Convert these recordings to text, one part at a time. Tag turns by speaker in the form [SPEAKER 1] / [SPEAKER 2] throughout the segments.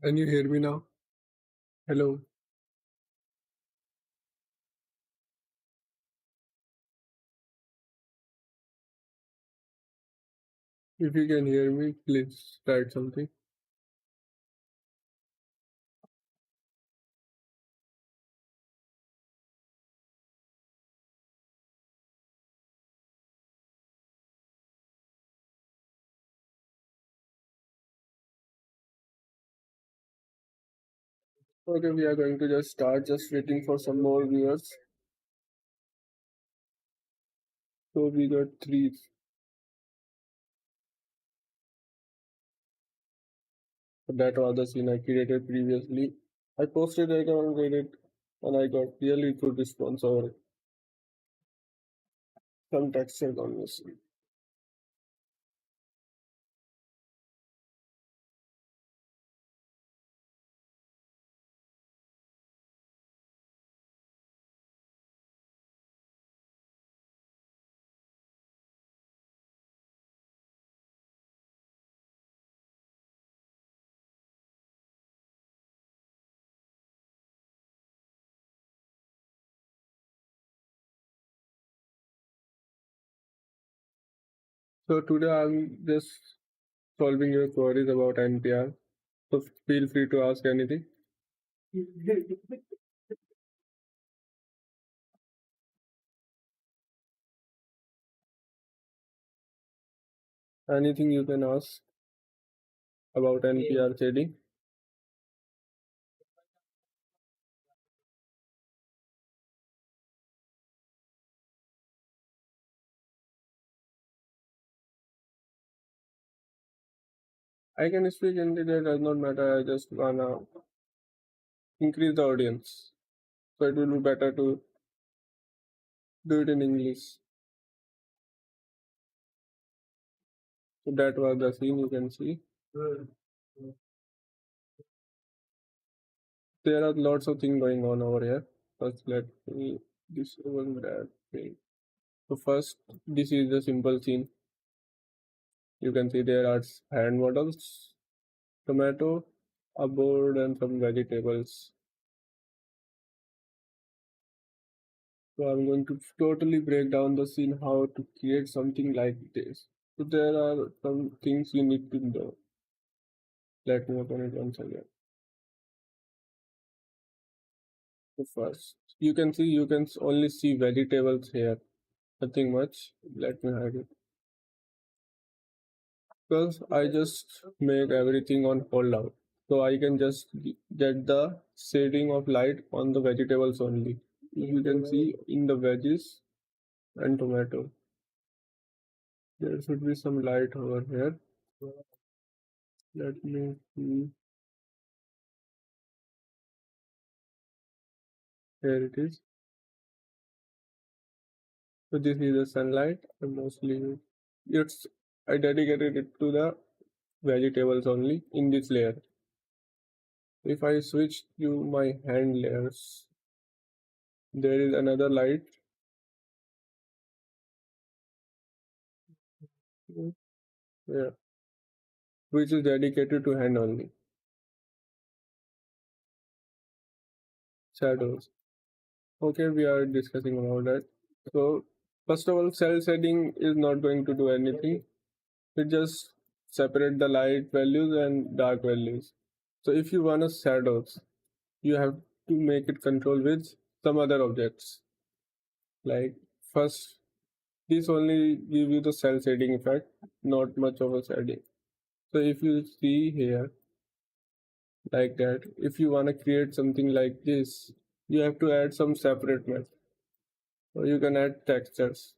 [SPEAKER 1] Can you hear me now? Hello. If you can hear me, please write something. Okay, we are going to just start, just waiting for some more viewers. So we got three. That was the scene I created previously. I posted it on Reddit and I got really good response over it. Some texture honestly. So today I'm just solving your queries about NPR. So feel free to ask anything. Anything you can ask about NPR shading. I can speak Hindi, that does not matter. I just wanna increase the audience. So it will be better to do it in English. So that was the scene you can see. There are lots of things going on over here. First, let me disable that thing. So first, this is the simple scene. You can see there are hand models, tomato, a board, and some vegetables. So I'm going to totally break down the scene how to create something like this. So there are some things you need to know. Let me open it once again. So first, you can only see vegetables here. Nothing much. Let me hide it. Because I just make everything on hold out. So I can just get the shading of light on the vegetables only. You can see in the veggies and tomato. There should be some light over here. Let me see. Here it is. So this is the sunlight. And mostly it's I dedicated it to the vegetables only in this layer. If I switch to my hand layers, there is another light. Yeah, which is dedicated to hand only. Shadows. Okay, we are discussing about that. So first of all, cell shading is not going to do anything. It just separate the light values and dark values. So if you want a shadows, you have to make it control with some other objects. Like first, this only give you the cell shading effect, not much of a shading. So if you see here like that, if you want to create something like this, you have to add some separate method. So you can add textures.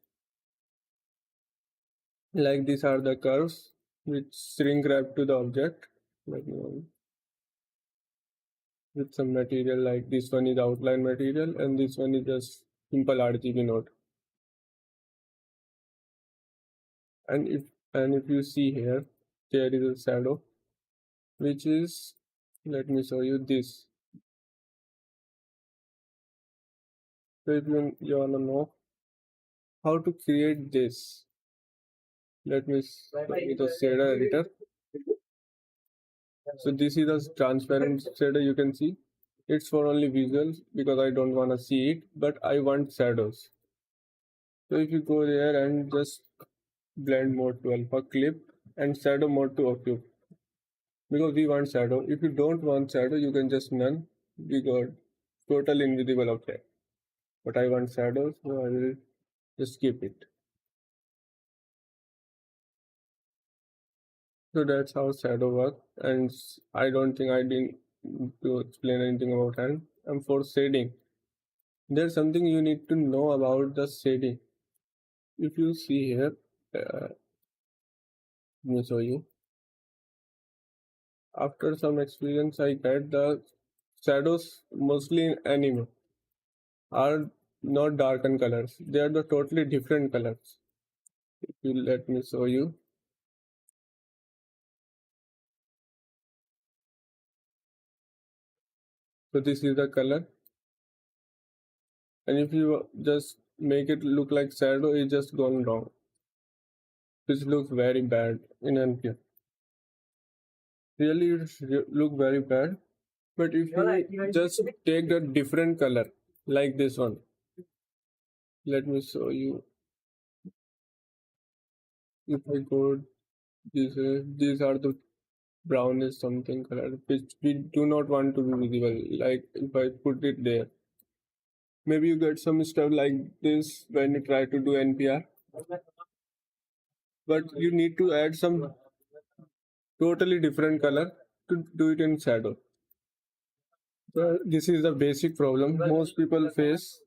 [SPEAKER 1] Like these are the curves which shrink wrap to the object. Like with some material like this one is outline material and this one is just simple RGB node. And if you see here, there is a shadow which is, let me show you this. So if you wanna know how to create this, let me show you the shader editor. So this is a transparent shader you can see. It's for only visuals because I don't wanna see it, but I want shadows. So if you go there and just blend mode to alpha clip and shadow mode to occlude, because we want shadow. If you don't want shadow, you can just none. We got total invisible object. But I want shadows, so I will just skip it. So that's how shadow works. And I don't think I didn't to explain anything about hand. And for shading, there's something you need to know about the shading. If you see here, let me show you. After some experience, I get the shadows mostly in anime are not darken colors. They are the totally different colors. If you let me show you. So this is the color. And if you just make it look like shadow, it's just gone wrong. This looks very bad in NP. Really, it look very bad. But if you just take the different color, like this one, let me show you. If I go, these are the brownish something color, which we do not want to be visible. Like if I put it there, maybe you get some stuff like this when you try to do NPR. But you need to add some totally different color to do it in shadow. So this is the basic problem most people face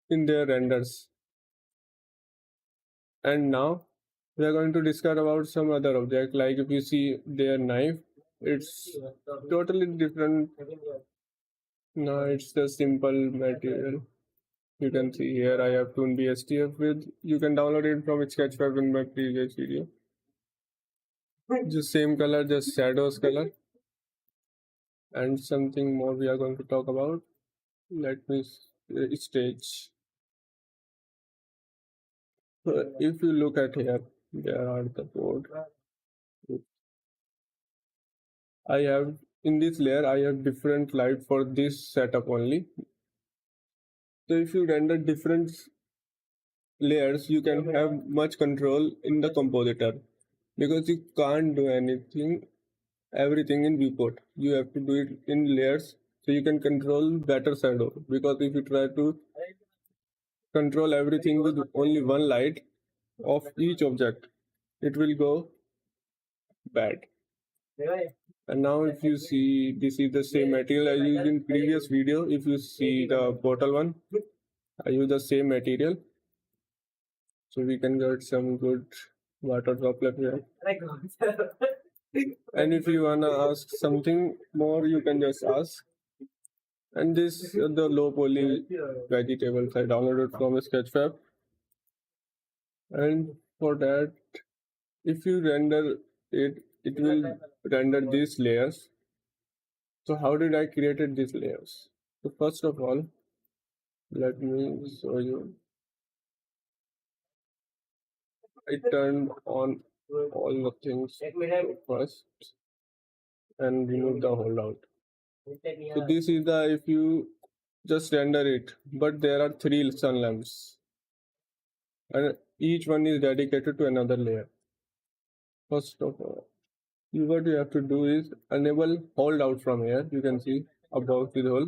[SPEAKER 1] in their renders. And now we are going to discuss about some other object. Like if you see their knife, it's totally different. No, it's the simple material. You can see here I have tuned BSTF with. You can download it from Sketchfab in my previous video. Just same color, just shadows color. And something more we are going to talk about. Let me stage. So if you look at here, there are the board. I have in this layer, I have different light for this setup only. So if you render different layers, you can have much control in the compositor. because you can't do everything in viewport. You have to do it in layers so you can control better shadow. Because if you try to control everything with only one light of each object, it will go bad. And now if you see, this is the same material I used in previous video. If you see the bottle one, I use the same material. So we can get some good water droplet here. And if you wanna ask something more, you can just ask. And this the low poly vegetables I downloaded from Sketchfab. And for that, if you render it, it will render these layers. So how did I created these layers? So first of all, let me show you. I turned on all the things first and remove the holdout. So this is the, if you just render it, but there are 3 sun lamps and each one is dedicated to another layer. First of all, what you have to do is enable holdout from here. You can see above the hole.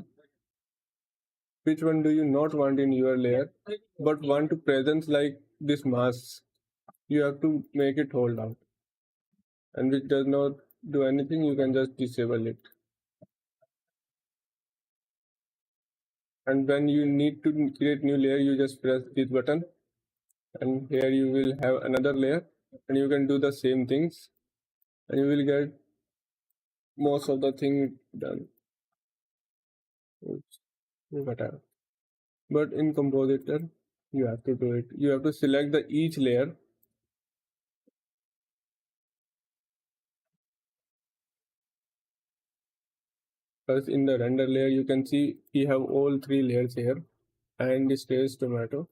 [SPEAKER 1] Which one do you not want in your layer, but want to presence like this mask? You have to make it hold out, and which does not do anything. You can just disable it. And when you need to create new layer, you just press this button, and here you will have another layer, and you can do the same things, and you will get most of the thing done. Oops, whatever. But in Compositor, you have to do it. You have to select the each layer. Because in the render layer, you can see we have all 3 layers here, and this is tomato.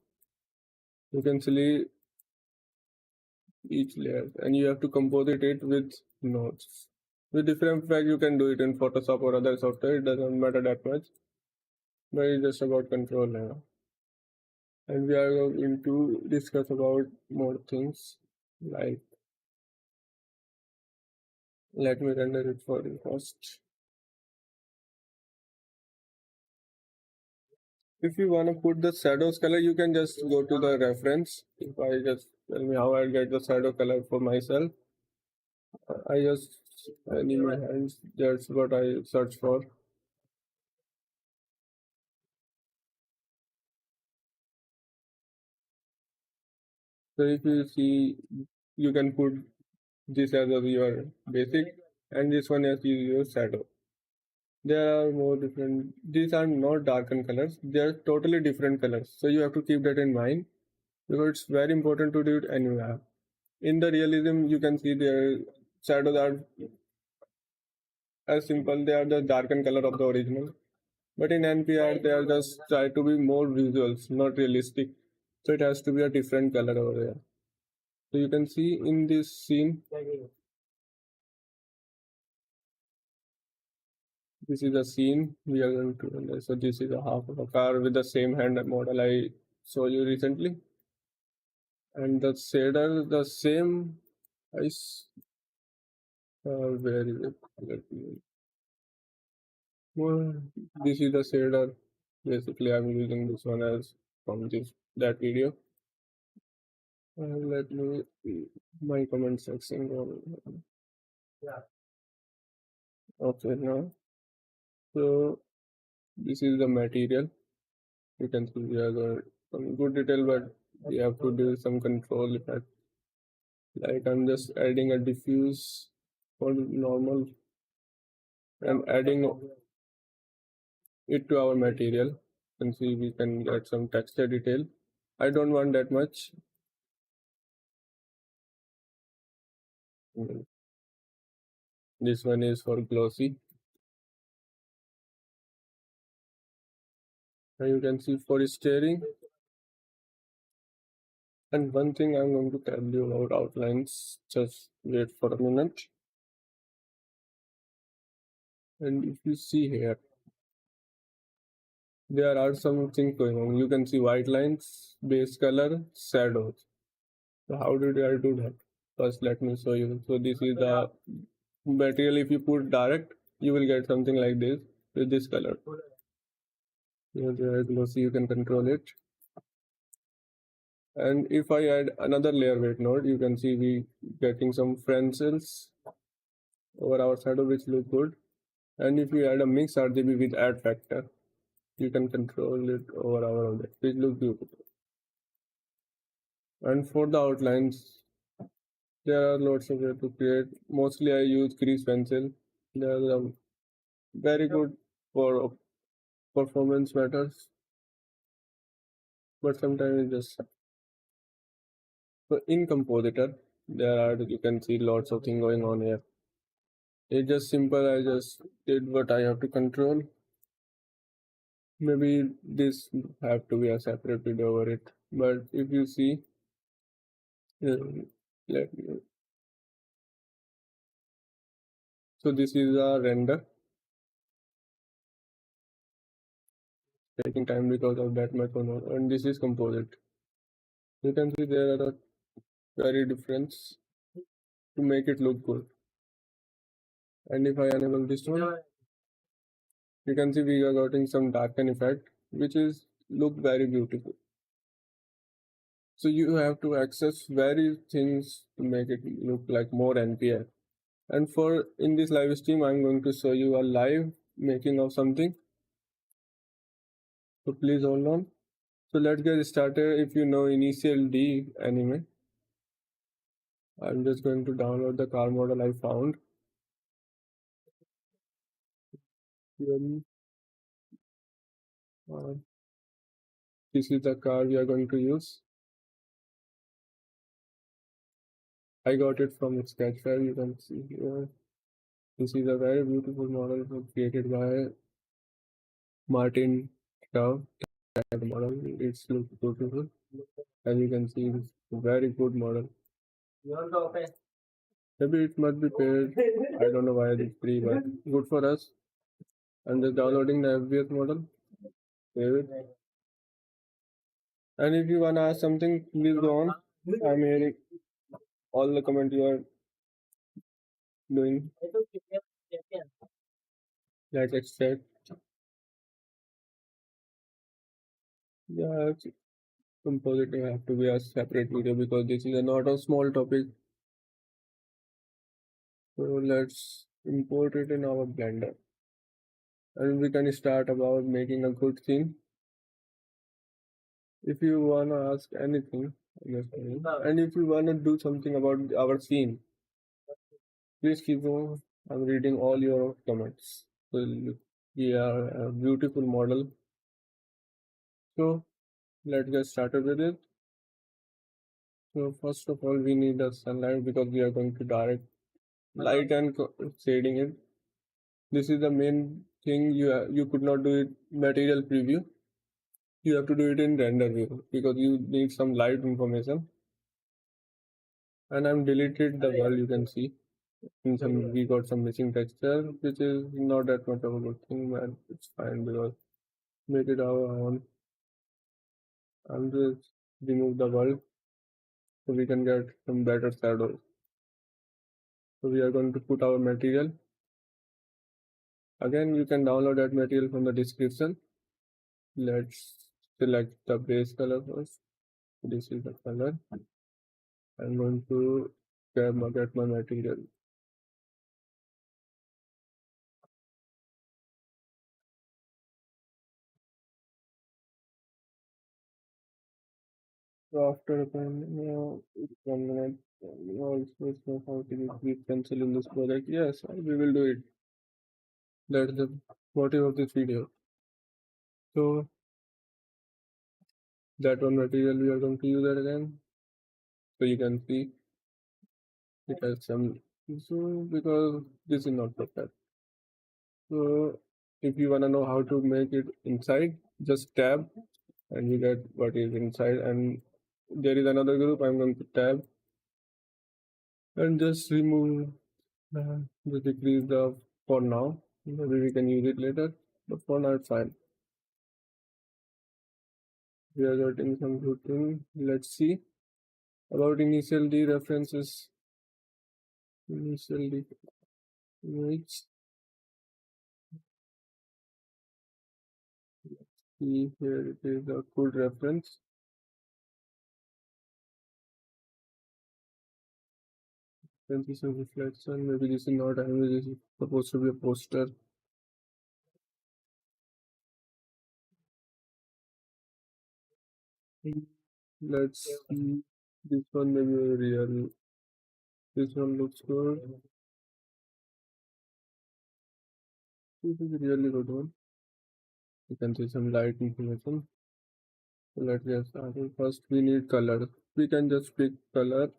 [SPEAKER 1] You can see each layer, and you have to composite it with nodes. With different effect, you can do it in Photoshop or other software. It doesn't matter that much, but it's just about control now. And we are going to discuss about more things. Like, let me render it for you first. If you want to put the shadows color, you can just go to the reference. If I just tell me how I get the shadow color for myself, I just in my hands. That's what I search for. So if you see, you can put this as your basic, and this one as your shadow. There are more different. These are not darkened colors. They are totally different colors. So you have to keep that in mind because it's very important to do it anywhere. In the realism, you can see their shadows are as simple. They are the darkened color of the original. But in NPR, they are just try to be more visuals, not realistic. So it has to be a different color over there. So you can see in this scene, this is a scene we are going to render. So this is a half of a car with the same hand model I showed you recently. And the shader, the same, where is it? Let me, well, this is the shader. Basically, I'm using this one as from that video. Let me see my comment section. Okay, now. So this is the material. You can see we have got some good detail, but we have to do some control effect. Like I'm just adding a diffuse for normal. I'm adding it to our material. You can see we can get some texture detail. I don't want that much. This one is for glossy. And you can see for steering. And one thing I'm going to tell you about outlines. Just wait for a minute. And if you see here, there are some things going on. You can see white lines, base color, shadows. So how did I do that? First, let me show you. So this is the material. If you put direct, you will get something like this with this color. Here's the glossy, you can control it. And if I add another layer weight node, you can see we getting some stencils over our shadow which look good. And if you add a mix RGB with add factor, you can control it over our object, which looks beautiful. And for the outlines, there are lots of ways to create. Mostly I use crease pencil. They are very good for performance matters, but sometimes it's just so in Compositor there are, you can see lots of things going on here. It's just simple. I just did what I have to control. Maybe this have to be a separate video over it. But if you see, uh, let me. So this is a render. Taking time because of that micro, and this is Composite. You can see there are a very difference to make it look good. And if I enable this one, you can see we are getting some darken effect, which is look very beautiful. So you have to access various things to make it look like more NPI. And for in this live stream, I'm going to show you a live making of something. So please hold on. So let's get started. If you know Initial D anime, I'm just going to download the car model I found. Uh, this is the car we are going to use. I got it from Sketchfab. You can see here. This is a very beautiful model created by Martin Chow. The model, it's looks beautiful. As you can see, it's a very good model. Maybe it must be paid. I don't know why it's free, but good for us. I'm just downloading the FBS model. Save it. And if you wanna ask something, please go on. I'm hearing all the comment you are doing. Let's extract. Yeah, Compositing have to be a separate video because this is not a small topic. So let's import it in our Blender. And we can start about making a good scene. If you wanna ask anything, and if you wanna do something about our scene, please keep on. I'm reading all your comments. So we are a beautiful model. So let's get started with it. So first of all, we need a sunlight because we are going to direct light and shading it. This is the main thing. You could not do it material preview. You have to do it in render view because you need some light information. And I'm deleted the world, you can see. In some we got some missing texture, which is not that much of a good thing, but it's fine because make it our own. And just remove the world so we can get some better shadows. So we are going to put our material. Again, you can download that material from the description. Let's select the base color first. This is the color. I'm going to get my material. So after applying, 1 minute, also know how to use with pencil in this project. Yes, we will do it. That's the motive of this video. So that one material we are going to use it again. So you can see it has some so because this is not perfect. So if you wanna know how to make it inside, just tab and you get what is inside. And there is another group. I'm going to tab and just remove just decrease the for now. Maybe we can use it later, but for now it's fine. We are getting some good thing. Let's see about initial D references. initial image. See here it is a good reference. Then this is reflection. Maybe this is not image. This is supposed to be a poster. Let's see. This one maybe real. This one looks good. This is a really good one. You can see some light information. So let's get started. First, we need color. We can just pick color.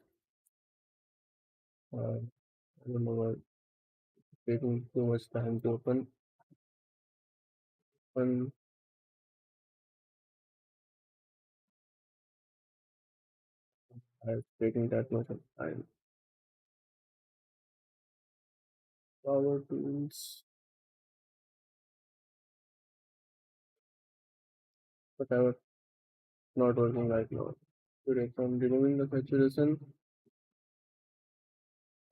[SPEAKER 1] I don't know why it's taking too much time to open. And it's taking that much of time. Power tools, whatever, not working right now. Today, from removing the saturation,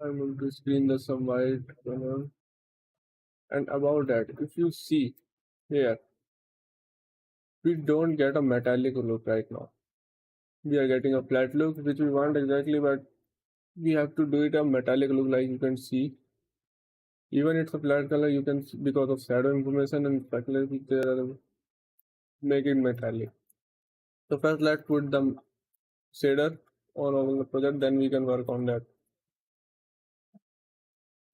[SPEAKER 1] I'm going to screen the some white color. And about that, if you see here, we don't get a metallic look right now. We are getting a flat look, which we want exactly, but we have to do it a metallic look, like you can see. Even it's a flat color, you can see because of shadow information and specularity, there are make it metallic. So first, let's put the shader on all the project, then we can work on that.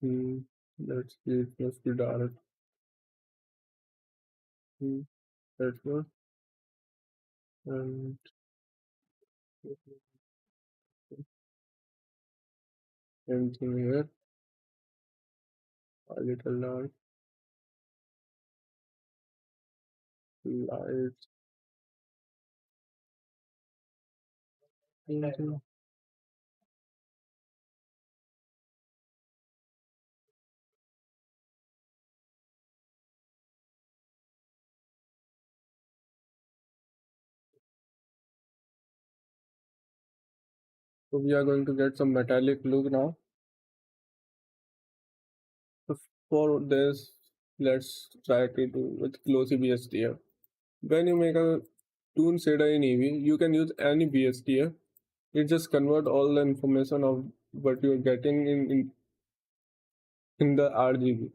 [SPEAKER 1] Let's see, it must be dark. That's good. And same thing here, a little dark, light. Anything. So we are going to get some metallic look now. So for this, let's try to do with glossy BSDF. When you make a toon shader in Eevee, you can use any BSDF. It just convert all the information of what you're getting in the RGB.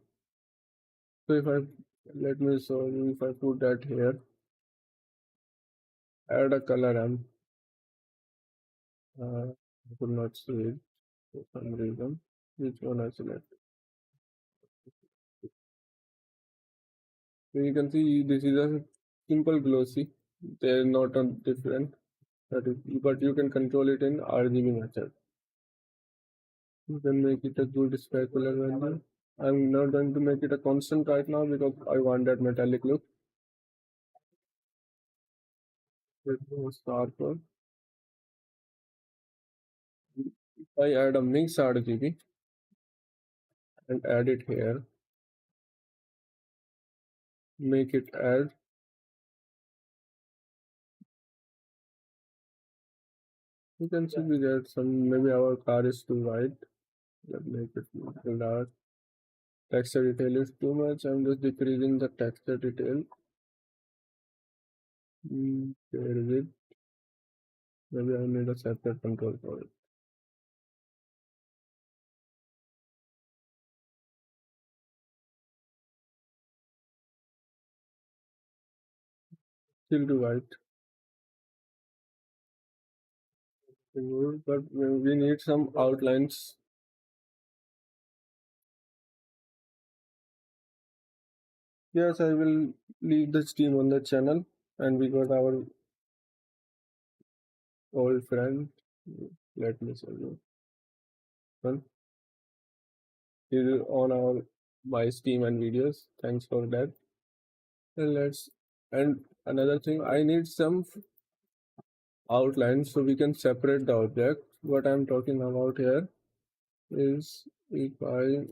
[SPEAKER 1] So if I let me show you, if I put that here, add a color M. I could not see it for some reason. Which one I select? So you can see this is a simple glossy. They're not a different. That is, but you can control it in RGB method. You can make it a good specular value. I'm not going to make it a constant right now because I want that metallic look. It was sharper. If I add a mix RGB and add it here, make it add. You can see we get some, maybe our car is too white. Let's make it little dark. Texture detail is too much. I'm just decreasing the texture detail. There is it. Maybe I need a separate control for it. Still too white. But we need some outlines. Yes, I will leave the stream on the channel, and we got our old friend. Let me show you. One. He is on our my stream and videos. Thanks for that. And let's and another thing, I need some outlines so we can separate the object. What I'm talking about here is if I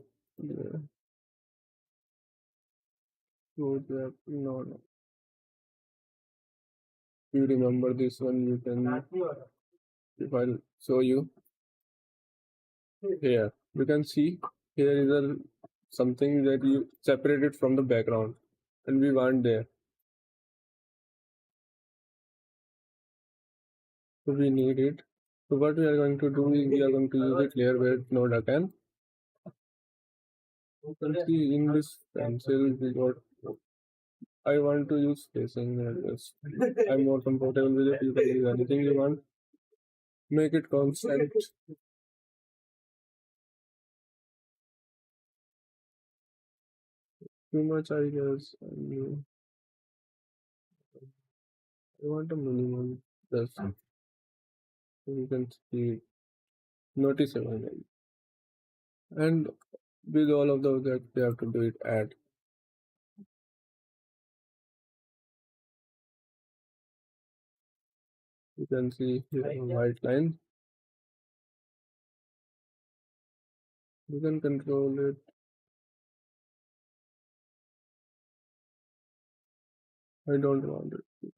[SPEAKER 1] go there, no. You remember this one, you can, if I'll show you here. You can see here is something that you separated from the background, and we want there. So we need it. So what we are going to do is we are going to use it layer weight node again. You can see in this pencil we got. I want to use spacing. I'm more comfortable with it. You can use anything you want. Make it constant. Too much, I guess. I want a minimum. Just so you can see noticeable. And with all of those that we have to do it add. You can see here a white line. You can control it. I don't want it.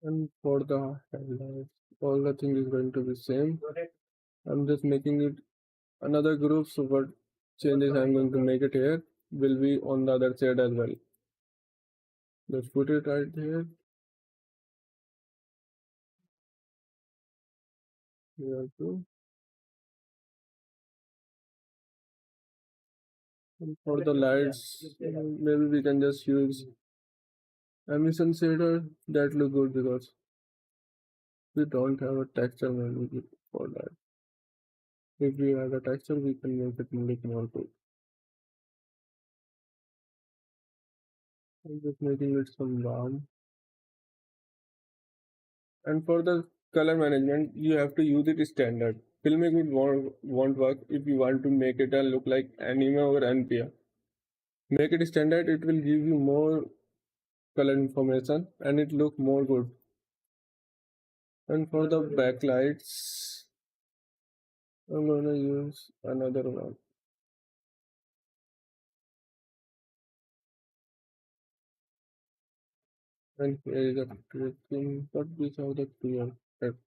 [SPEAKER 1] And for the highlights, all the thing is going to be same. I'm just making it another group. So what changes I'm going to make it here will be on the other side as well. Let's put it right here. Here too. And for the lights, maybe we can just use emission shader. That look good because we don't have a texture maybe for that. If we have a texture, we can make it look more good. I'm just making it some warm. And for the color management, you have to use it standard. Filmic won't work if you want to make it look like anime or NPR. Make it standard, it will give you more color information and it look more good. And for the backlights, I'm gonna use another one. And here is a tracking, but we have the clear effect.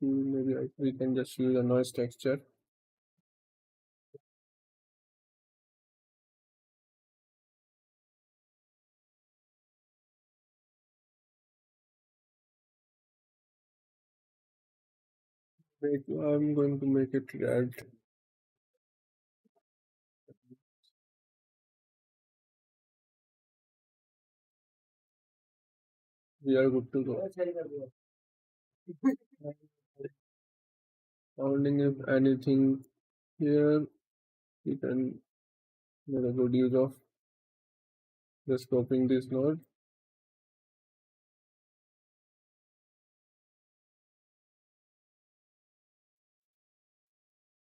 [SPEAKER 1] Maybe we can just use a noise texture. I'm going to make it red. We are good to go. Sounding if anything here, you can make a good use of just copying this node.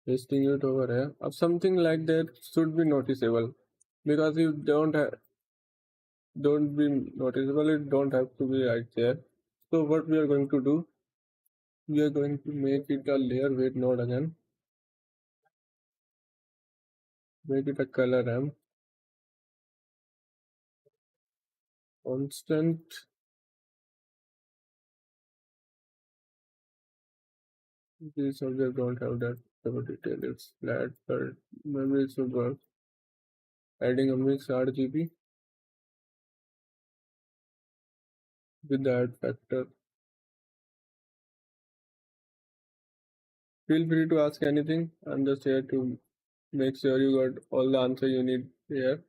[SPEAKER 1] Pasting it over here. Something like that should be noticeable because if don't be noticeable, it don't have to be right there. So what we are going to do, we are going to make it a layer weight node again. Make it a color ramp. Constant. This subject don't have that type of detail. It's flat, but maybe it should work. Adding a mix RGB with the add factor. Feel free to ask anything. I'm just here to make sure you got all the answer you need here.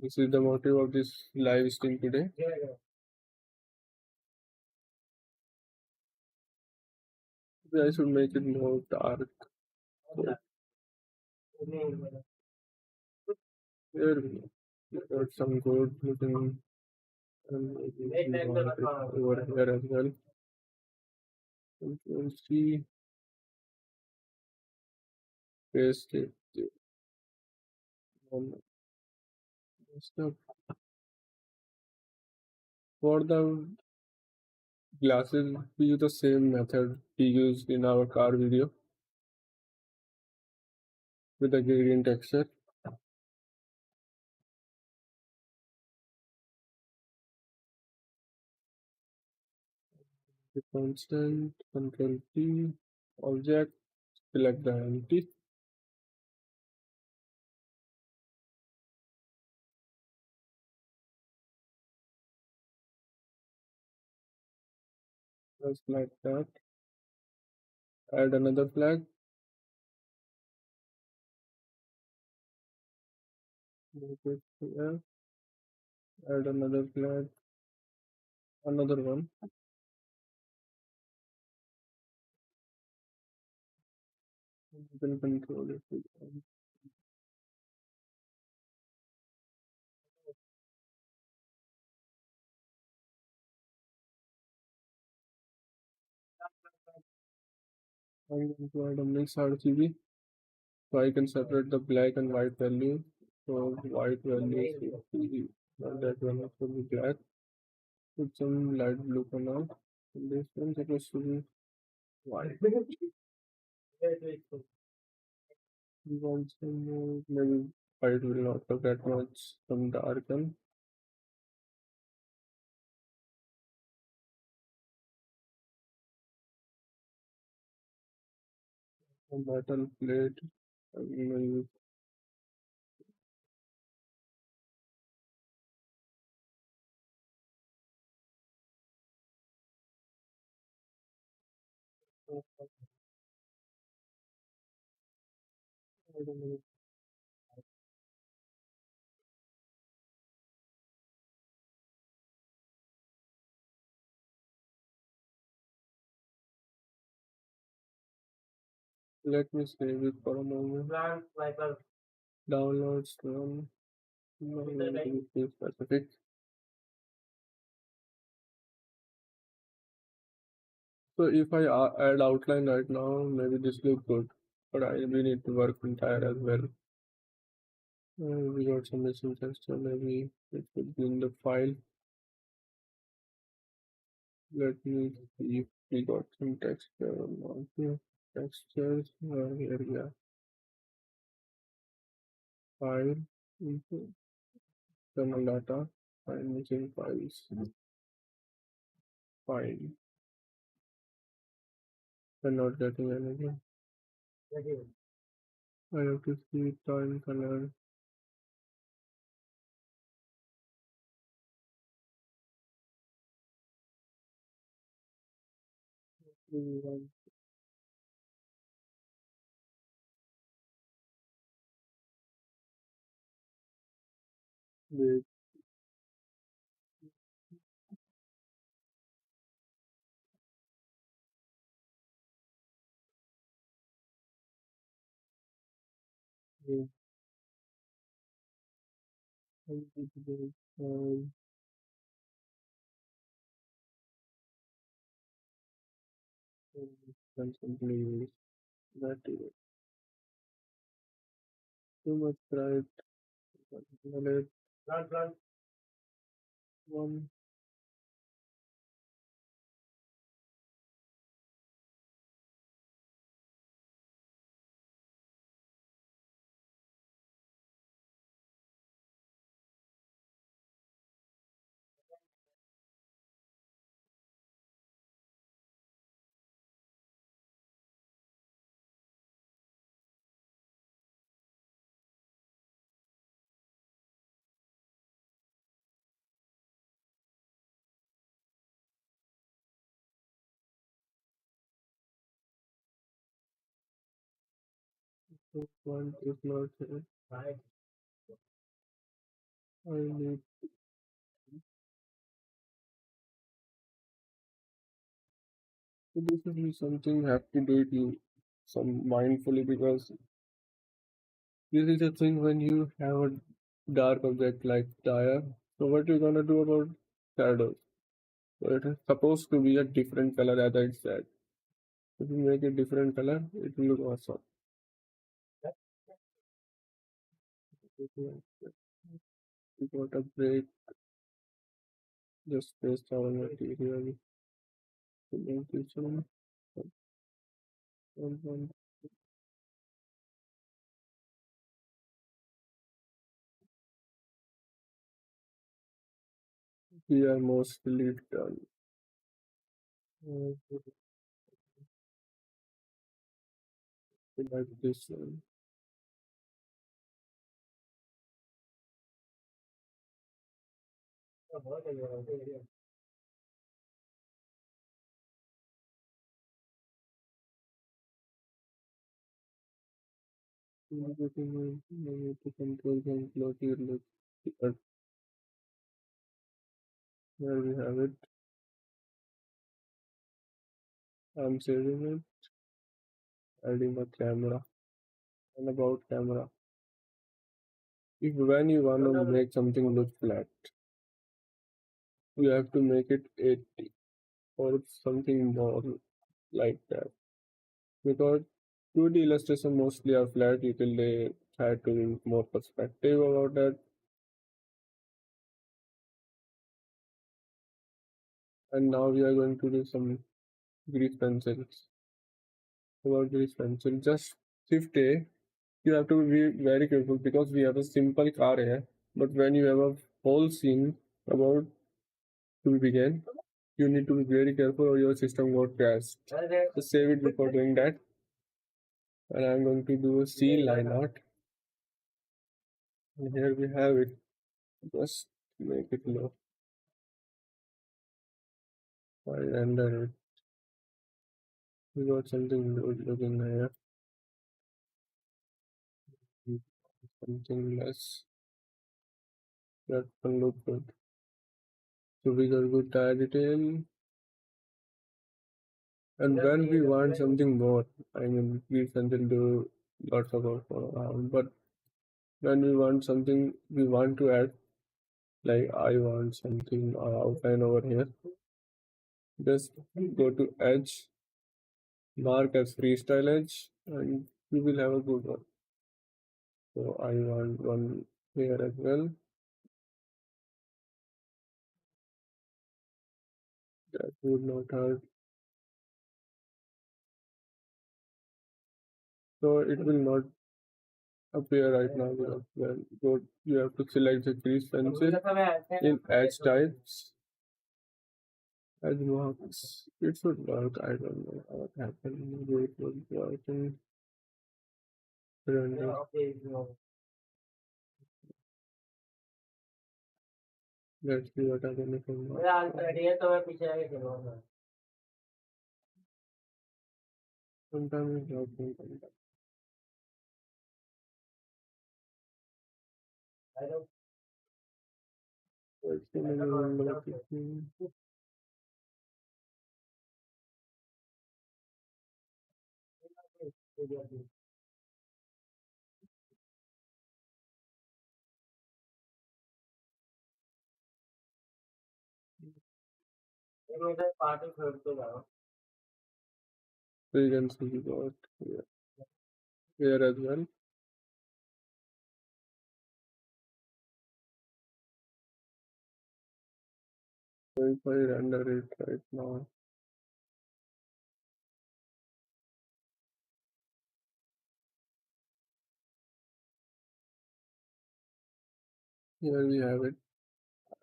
[SPEAKER 1] This is the motive of this live stream today. I should make it more dark. So here we got some good looking and maybe we want it over here as well. You can see paste it. Um, stuff. For the glasses, we use the same method we used in our car video with the gradient texture. The constant control T object, select the empty, just like that. Add another flag, make it here. Add another flag, another one. You can control it. I'm going to add a mix RGB so I can separate the black and white value. So white value should be that one should be black. Put some light blue color. This one supposed to be white. We want some more, maybe white will not look that much some darken. A metal plate. Maybe I don't know. Let me save it for a moment. Downloads one. No, no, to be specific. So if I add outline right now, maybe this look good, but we need to work entire as well. We got some missing texture. Maybe it could be in the file. Let me see if we got some texture or not here. Textures. Here we are. File. Info. External data. Find missing files. File. We're not getting anything. I have to see time color. One, wait, wait, I need to do it. Constantly use that is it. Too much bright. Let one. 1 is not here. I need. So this is something have to do it you some mindfully because this is the thing when you have a dark object like tire. So what you're gonna do about shadows? So it is supposed to be a different color as I said. If you make a different color, it will look awesome. We got a break, just paste our material. Presentation. We are mostly done. Uh, like this one. Everything I need to control and plot here. But here we have it. I'm saving it, adding a camera and about camera. If when you want to make something look flat, you have to make it 80 or something more like that. Because 2D illustration mostly are flat until they try to be more perspective about that. And now we are going to do some grease pencils. About grease pencil, just shift A. You have to be very careful because we have a simple car here. But when you have a whole scene about to begin, you need to be very careful or your system got crashed. Just save it before doing that. And I'm going to do a C line art. And here we have it. Just make it low. I render it. We got something good looking here. Something less. That can look good. So we got good tire detail. And when we want something more, I mean, we can do lots of work around. But when we want something, we want to add, like I want something outline over here. Just go to edge, mark as freestyle edge, and you will have a good one. So I want one here as well. That would not hurt. So it will not appear right now because when you have to select the crease pencil in edge types. Edge marks. It should work. I don't know what happened. Maybe it was working. Render. Let's see what happened. Sometimes it's working. Let's see. So you can see what here as well. So if I render it right now, here we have it.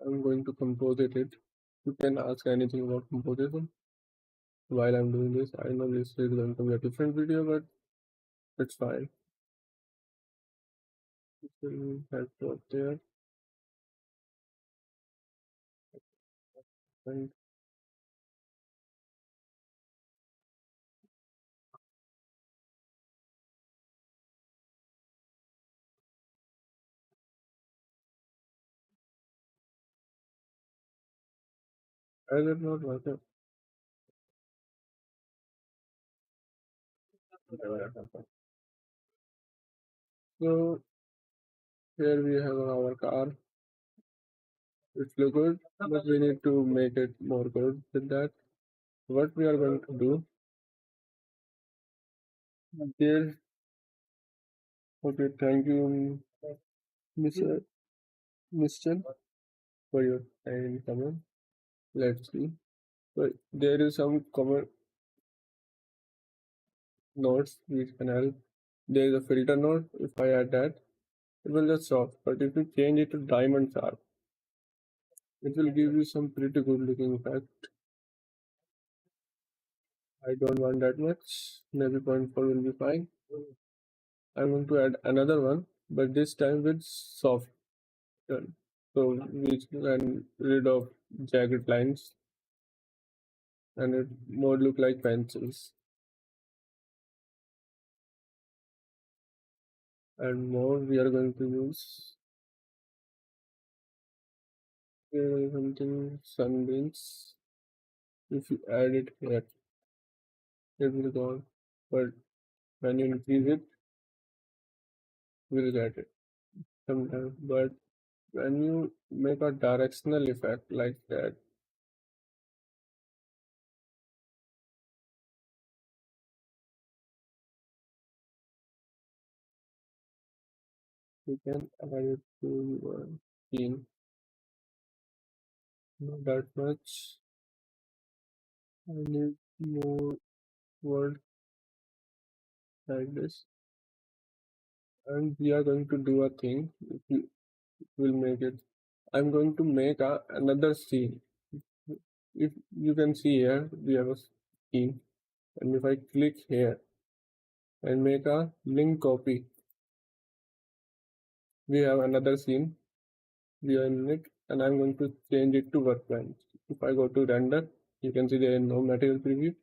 [SPEAKER 1] I'm going to composite it. You can ask anything about composition while I'm doing this. I know this is going to be a different video, but it's fine. That's what there. And I did not work out. So here we have our car. It's look good, but we need to make it more good with that. What we are going to do there. Okay, thank you, Mr. Mr. for your kind comment. Let's see. So there is some comment notes which can help. There is a filter node. If I add that, it will just stop. But if you change it to diamond sharp, it will give you some pretty good looking effect. I don't want that much. Maybe 0.4 will be fine. I'm going to add another one, but this time with soft turn. So we can rid of jagged lines and it more look like pencils. And more we are going to use something sunbeams. If you add it here, it will go. But when you increase it, we'll get it sometimes. But when you make a directional effect like that, you can add it to your scene. Not that much. I need more words like this. And we are going to do a thing. If you will make it, I'm going to make another scene. If you can see here, we have a scene. And if I click here and make a link copy, we have another scene. We are in it, and I'm going to change it to workbench. If I go to render, you can see there is no material preview.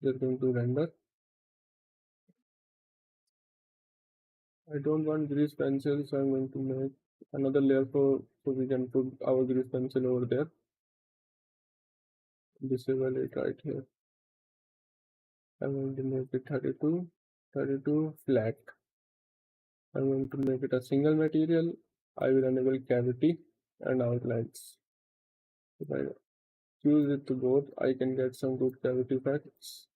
[SPEAKER 1] Just going to render. I don't want grease pencil, so I'm going to make another layer so we can put our grease pencil over there. Disable it right here. I'm going to make it 32 flat. I'm going to make it a single material. I will enable cavity and outlines. If I choose it to both, I can get some good cavity effects.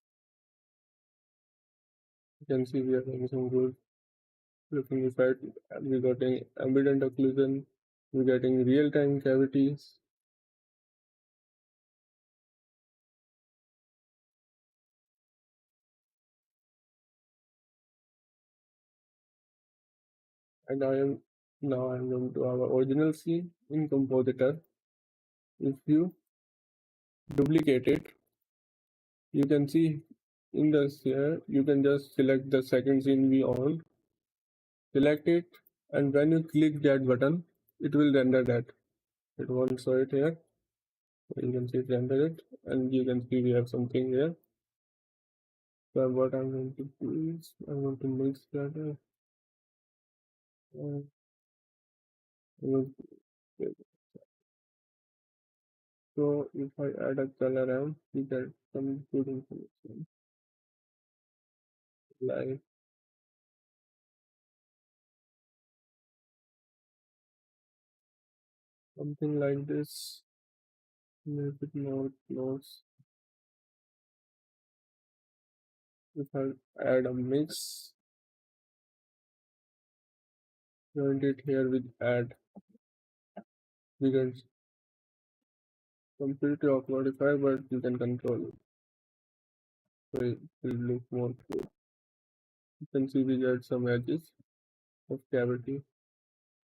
[SPEAKER 1] You can see we are getting some good looking effect. We're getting ambient occlusion. We're getting real-time cavities. And I'm going to our original scene in Compositor. If you duplicate it, you can see in the here, you can just select the second scene we on, select it, and when you click that button, it will render that. It won't show it here. You can see it render it, and you can see we have something here. So what I'm going to do is I'm going to mix that. I'm going to So if I add a color around, we get some good information. Like something like this, make it more close. If I add a mix, join it here with add, we can completely modify, but you can control it. So it will look more good. You can see we get some edges of cavity.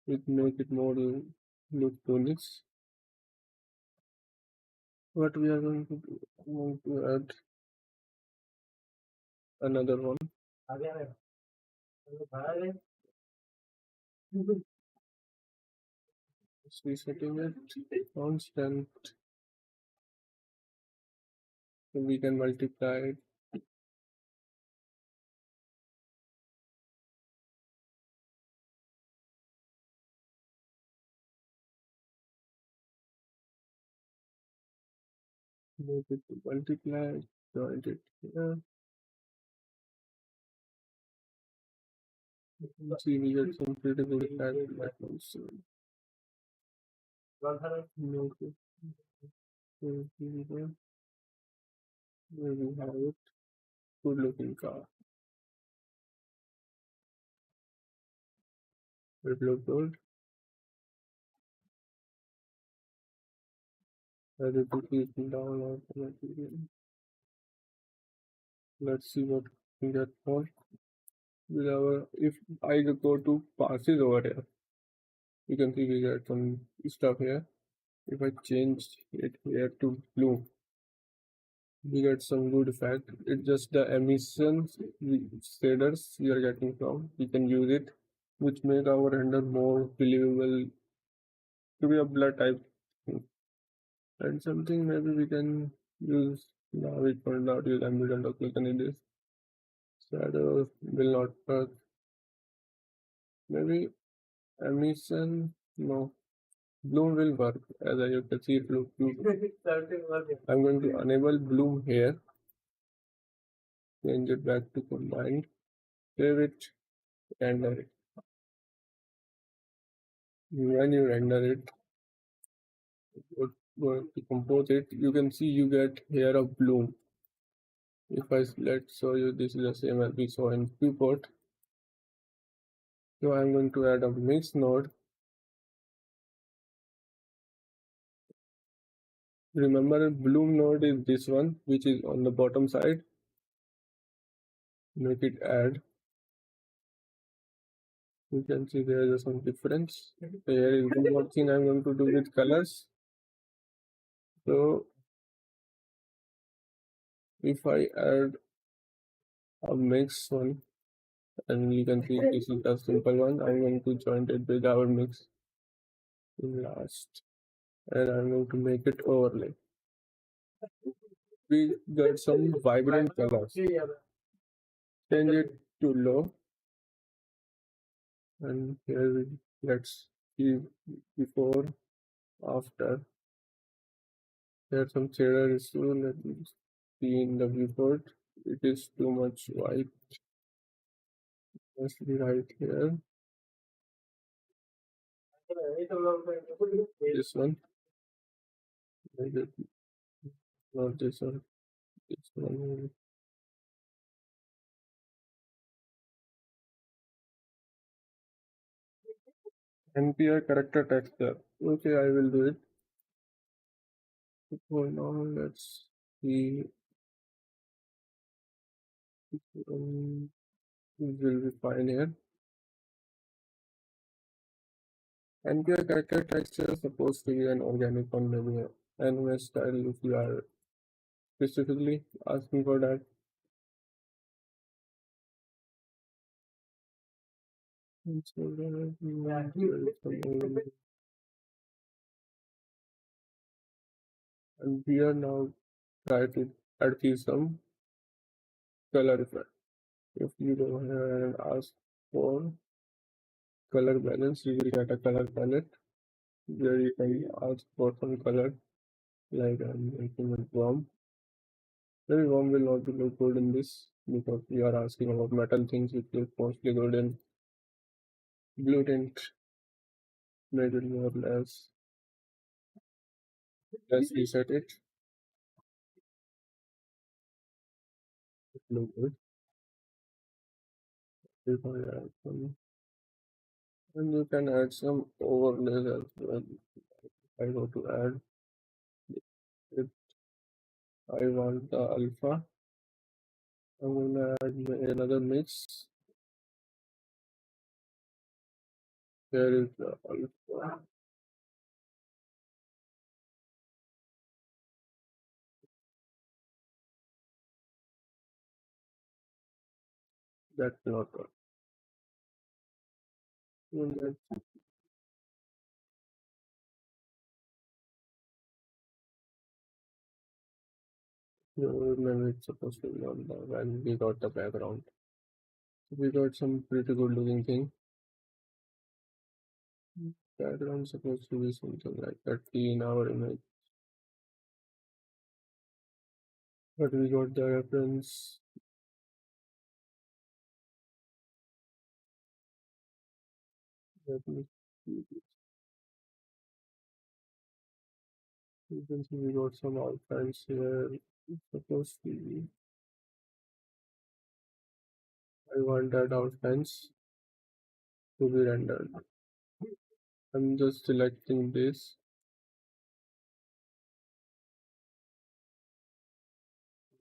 [SPEAKER 1] It make it more look tonic. What we are going to do, I'm going to add another one. Just resetting it constant, so we can multiply it. Make it to multiply, join it here. You can see we get some pretty good effect that one. So make it here. Where we have it. Good looking car. It look good. As it is down automatically. Let's see what we get for with our if I go to passes over here, you can see we get some stuff here. If I change it here to blue, we get some good effect. It's just the emissions shaders we are getting from. We can use it, which make our render more believable to be a blur type thing. And something maybe we can use now we found out use ambient occlusion in this. Shadows will not work. Maybe emission no. Bloom will work as you can see it look I'm going to enable bloom here, change it back to combined, save it, render it. When you render it, go to composite, you can see you get here a bloom. If let's show you, this is the same as we saw in viewport. So I'm going to add a mix node. Remember, bloom node is this one, which is on the bottom side. Make it add. You can see there is some difference. Here is one more thing I'm going to do with colors. So if I add a mix one, and you can see this is a simple one, I'm going to join it with our mix in last, and I'm going to make it overlay. We get some vibrant colors. Change it to low, and here let's see before, after. There's some shader issue. Let me see in the viewport. It is too much white. Must be right here. This one. Maybe not this one. This one. NPR character texture. Okay, I will do it. For now, let's see. It will be fine here. NPR character texture is supposed to be an organic one, maybe anime style if you are specifically asking for that. And so and we are now try to add some color effect. If you go here and ask for color balance, you will get a color palette where you can ask for some color, like I'm making it warm. Maybe warm will not be look good in this because we are asking about metal things which is mostly good in blue tint, made it more or less. Let's reset it. It look good. If I add some, and you can add some overlays as well. I go to add, if I want the alpha, I'm gonna add another mix. Here is the alpha. That's not one. Maybe it's supposed to be on the when we got the background. So we got some pretty good looking thing. Background supposed to be something like that in our image. But we got the reference. Let me see. You can see we got some outlines here. It's supposed to be. I want that outlines to be rendered. I'm just selecting this.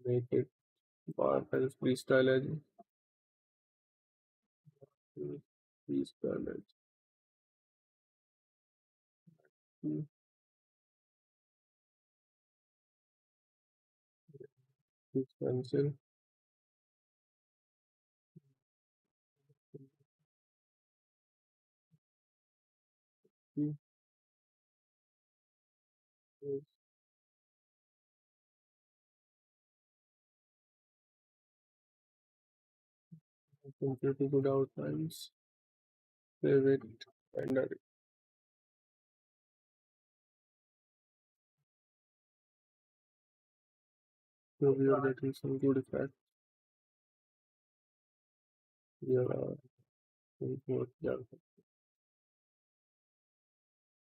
[SPEAKER 1] Make it mark as freestyle. Freestyle. this pencil. See, yes, some pretty good outlines. Save it and so we are getting some good effect. We are more, yeah.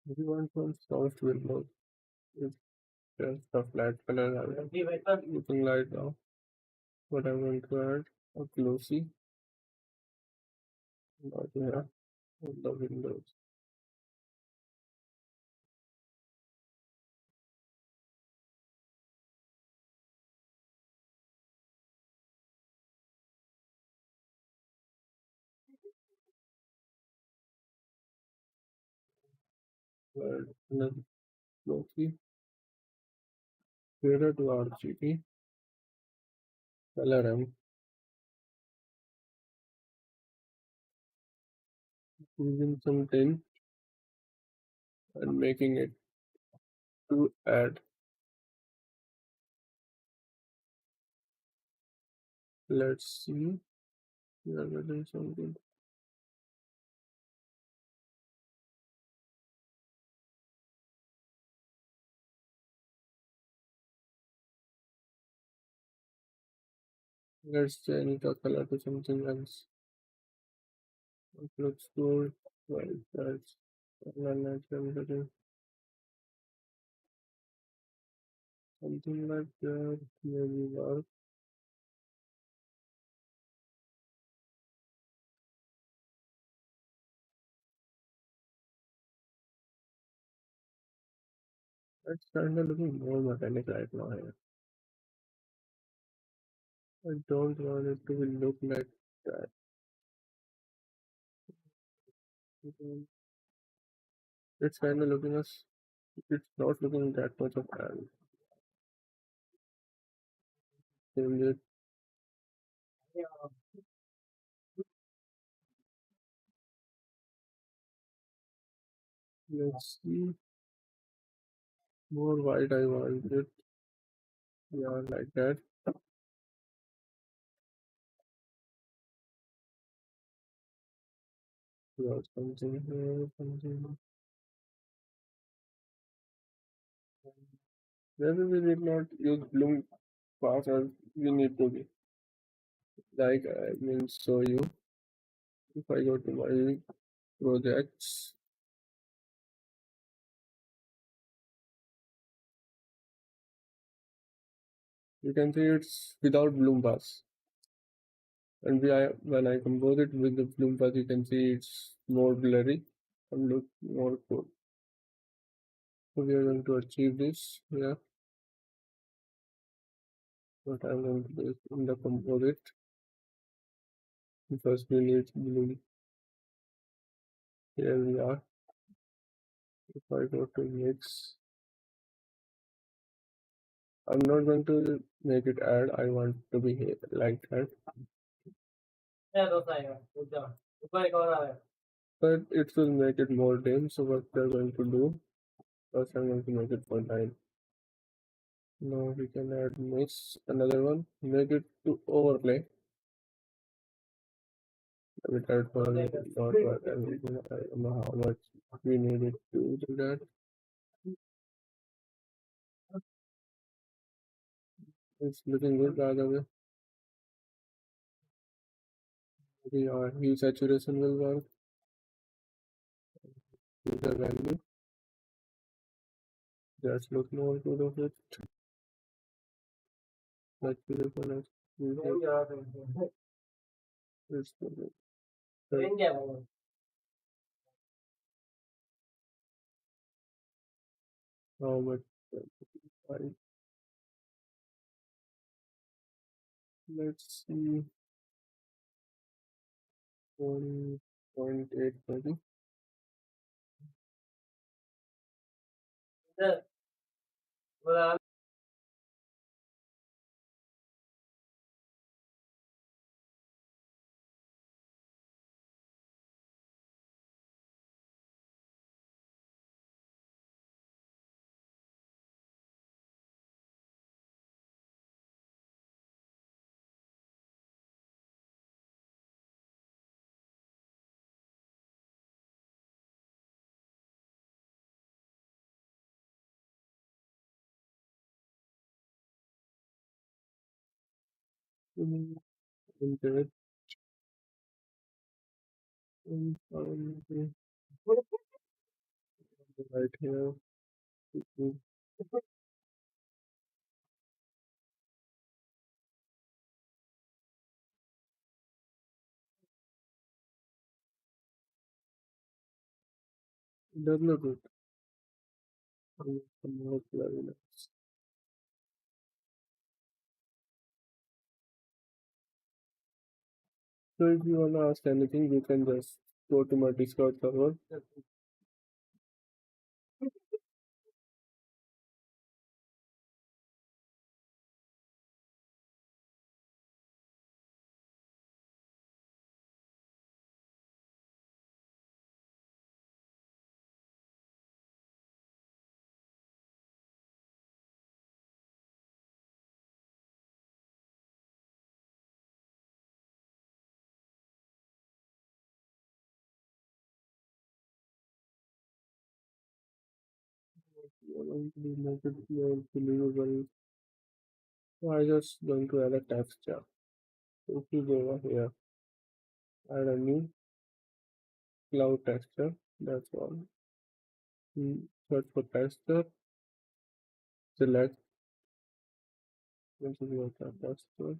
[SPEAKER 1] If you want some soft windows, it's just a flat color. I'm looking right now. But I'm going to add a glossy dot here on the windows. Add another glossy. Here to RGB. Color I'm using some tint and making it to add. Let's see. We are getting something. Let's change the color to something else. It looks good. Right, that's getting something like that. Maybe work. It's kind of looking more mechanic right now here. I don't want it to be look like that. It's kind of looking as it's not looking that much of an change it. Let's see. More white I want it. Yeah, like that. Yeah, something here, something. Maybe we did not use bloom path as we need to be. Like I will show you if I go to my projects. You can see it's without bloom paths. And when I compose it with the bloom path, you can see it's more blurry and look more cool. So we are going to achieve this. Yeah, what I'm going to do is in the composite. First we need bloom. Here we are. If I go to mix, I'm not going to make it add. I want to be here like that. But it will make it more dim. So what we're going to do, first I'm going to make it 0.9. Now we can add mix, another one, make it to overlay. We tried for not work and I don't know how much we needed to do that. It's looking good by the way. The hue saturation will work. With the value. Just look more good of it. Saturation is good. How much? Fine. Let's see. 1.8 maybe. Mm, okay, right here. Mm, does not good. Not very nice. So if you wanna ask anything, you can just go to my Discord server. You are going to make it more believable. So I just going to add a texture. So if you go over here, add a new cloud texture. That's all. Search for texture. Select this is your texture.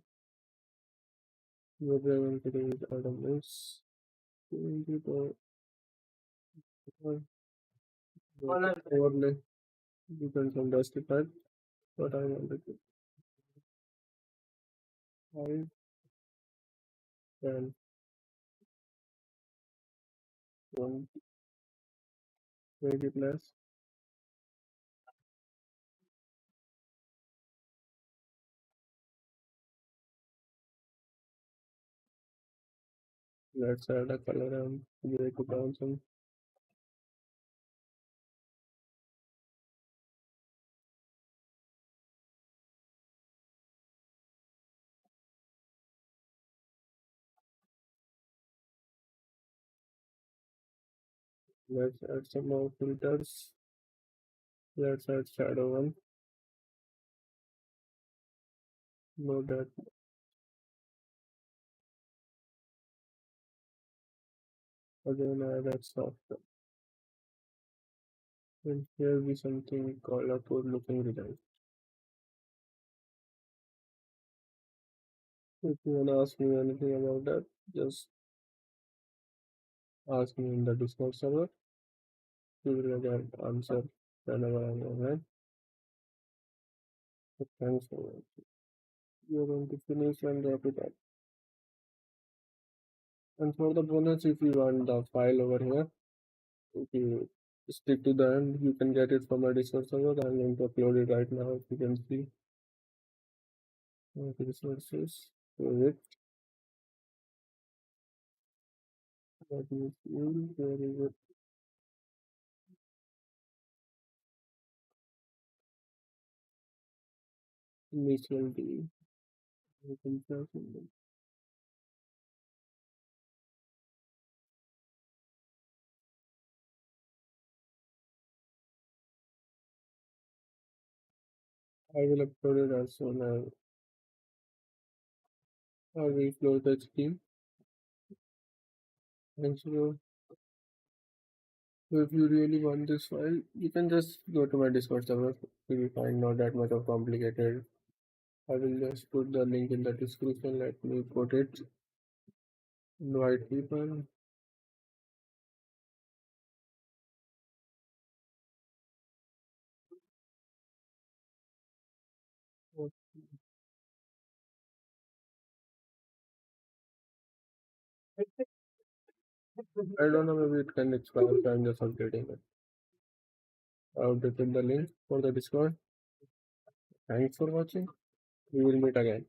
[SPEAKER 1] What we are going to do is add a mix. Into the overlay. You can justify what I wanted to. I can one make it less. Let's add a color and gray to brown some. Let's add some more filters. Let's add shadow one. No that again add that soft. And here be something called a code looking design. If you wanna ask me anything about that, just ask me in the Discord server. You will get answer whenever I'm online. So thanks for watching. You're going to finish and wrap it up. And for the bonus, if you want the file over here, if you stick to the end, you can get it from my Discord server. I'm going to upload it right now. If you can see my resources, save it. That is where is it? Initial D. You can search it. I will upload it as soon as I will close the stream. And so if you really want this file, you can just go to my Discord server. You will find not that much of complicated. I will just put the link in the description. Let me put it. Invite people. I don't know, maybe it can expire, so I'm just updating it. I updated the link for the Discord. Thanks for watching. We will meet again.